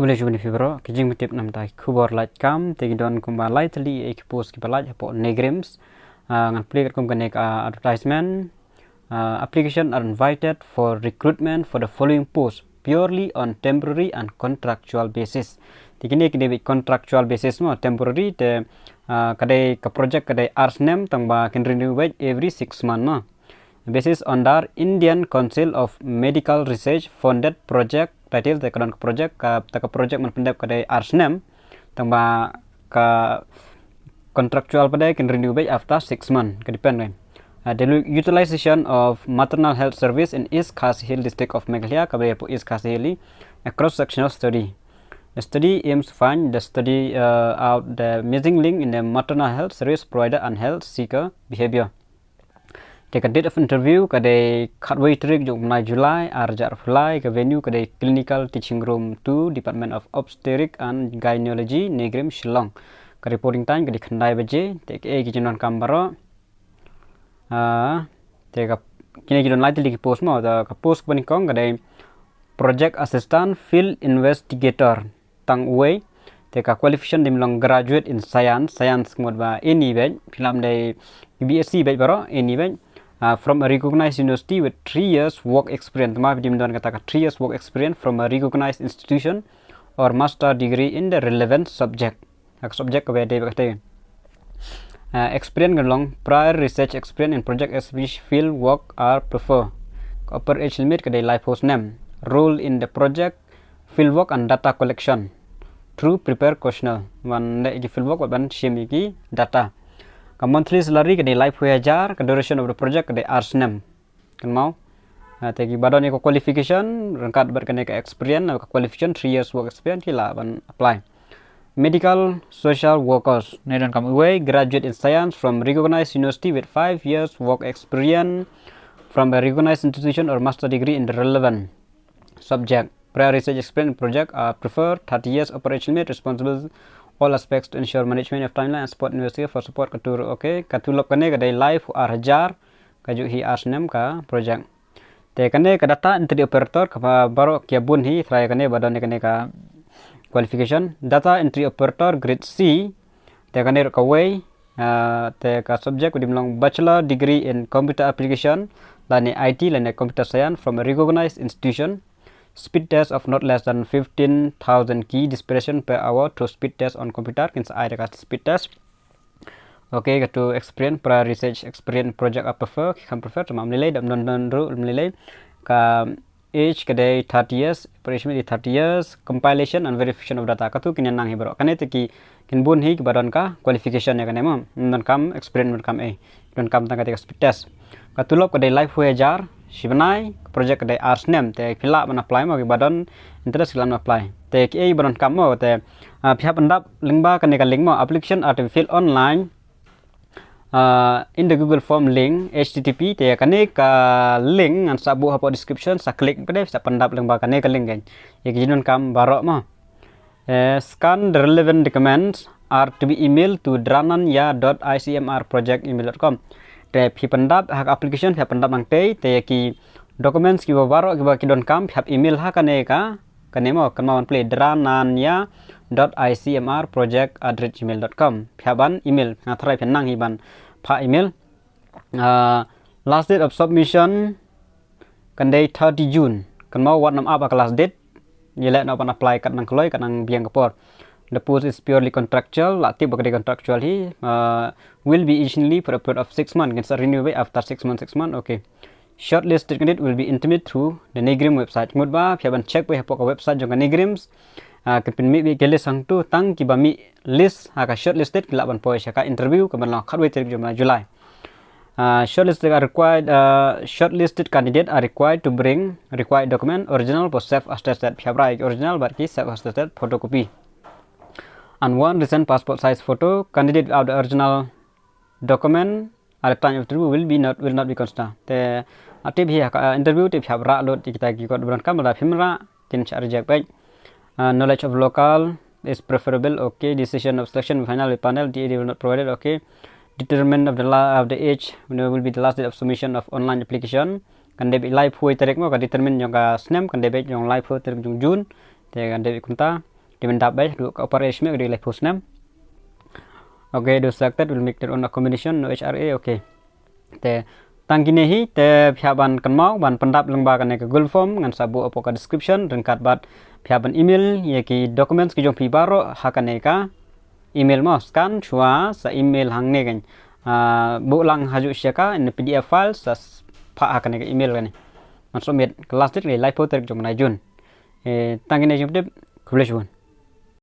Kembali jumpa di Fibro, kijing tip nam tai Khubor Laitkam, tegi don kumba Lait Tylli post kibalat hapo Neigrihms, ngan plikat kum kanek advertisement. Application are invited for recruitment for the following posts purely on temporary and contractual basis. Tegi ni kini contractual basis mo temporary te kadai ke project kadai arsnem tangba can renew every 6 months mo. Basis on the Indian Council of Medical Research funded project title te kadon project ka project man pendep kadai arsnem tangba ka contractual pada can renew after 6 months ke depend the utilization of maternal health service in East Khasi Hill district of Meghalaya kabaya po East Khasi Hill a cross sectional study. The study aims to find the study out the missing link in the maternal health service provider and health seeker behavior. Take a date of interview kadai khatway trick jong na July arjar fly ke venue kadai clinical teaching room 2 Department of Obstetric and Gynecology Neigrihms Shillong. Ke reporting time kadai khandai baje take a kijenon kambaro take a kini kijenon Lait Tylli post mo the post bani kong kadai project assistant field investigator tang way take a qualification dimlong graduate in science mod ba any bej film dai BSc bej baro any bej from a recognized university with 3 years work experience. Ma dim don kata 3 years work experience from a recognized institution or master degree in the relevant subject. Subject ke bede kata experience ngalong prior research experience in project which field work are prefer. Upper age limit ke life host name. Role in the project field work and data collection through prepare questionnaire. One the field work ban shemiki data. Monthly salary ke life wajar ke duration of the project ke arsnem kan mau tegi badon ko qualification rangkat berkene ke experience ke qualification 3 years work experience kila ban apply. Medical social workers nedan kam away graduate in science from recognized university with 5 years work experience from a recognized institution or master degree in the relevant subject. Prior research experience project are preferred. 30 years operational responsible all aspects to ensure management of timeline and support investigator for support katur okay katulop kane kadai live arjar kaju hi arsnem ka project te kane ka data entry operator ka baro kia bun hi try kane badane kane ka qualification data entry operator grade C te kane ka way te ka subject dimlong bachelor degree in computer application lane IT lane computer science from a recognized institution. Speed test of not less than 15,000 key dispersion per hour to speed test on computer can say the speed test. Okay, get to experience prior research experience project up prefer can prefer to mamlilay dam non rule mamlilay ka age kadai 30 years approximately 30 years compilation and verification of data katu kinang hibro kane teki kin bun hi badan ka qualification ya kane mam non kam experience non kam don kam tang ka speed test katulop kadai life wajar Shibanai project kadai arsnem te phila man apply mo badan interest lam apply te ki badan kam mo te phia pandap lingba kane ka link mo application are to fill online in the Google form link http te kane ka link an sabu hapo description sa click pade sa pandap lingba kane ka link kan ye jinon kam barok mo scan the relevant documents are to be emailed to dranaya.icmrproject email.com te phi pandap hak application phi pandap mang te ki documents ki baro ki don kam phi email ha kane ka kane mo kan man play dranaya.icmrproject@gmail.com phi ban email na thrai phi nang hi ban pha email last date of submission kan day 30 June kan mo wat nam up last date yele no ban apply kat nang kloi kat nang biang kapor. The post is purely contractual. Latih bagai contractual hi will be initially for a period of 6 months. Can renew after 6 months. Okay. Shortlisted candidate will be intimate through the Neigrihms website. Mudba, piaban checkไป hapok website jong Neigrihms. Kepin mi gele sang tu tang ki bami list haka shortlisted kilaban poi shaka interview keban lang khatway tarik jom July. Shortlisted are required. Shortlisted candidate are required to bring required document original for self-attested. Piabra original berki self-attested photocopy. And one recent passport size photo. Candidate without the original document at the time of interview will not be considered. The tip here interview tip have rat load kita got beran kamera himra tin reject back. Knowledge of local is preferable. Okay. Decision of selection final panel DAD will not provided. Okay. Determinant of the age will be the last date of submission of online application. Kan debit live hui tarik mo ka determine yung ka snam kan debit yung live hui tarik yung June. Te kan debit kunta. di mendap bay do operation me like post nam. Okay, do selected will make their own combination no HRA. Okay, te tang kini hi te phaban kan mau ban pendap lengba kan ke Google Form ngan sabu apoka description dan kat bat phaban email ye ki documents ki jong pi baro hakan ka email mo scan chua sa email hang ne kan bu lang haju syaka in PDF file sa pha hakan ke email kan man so met kelas dit lai po ter jong na jun tang kini jong dip kubleshun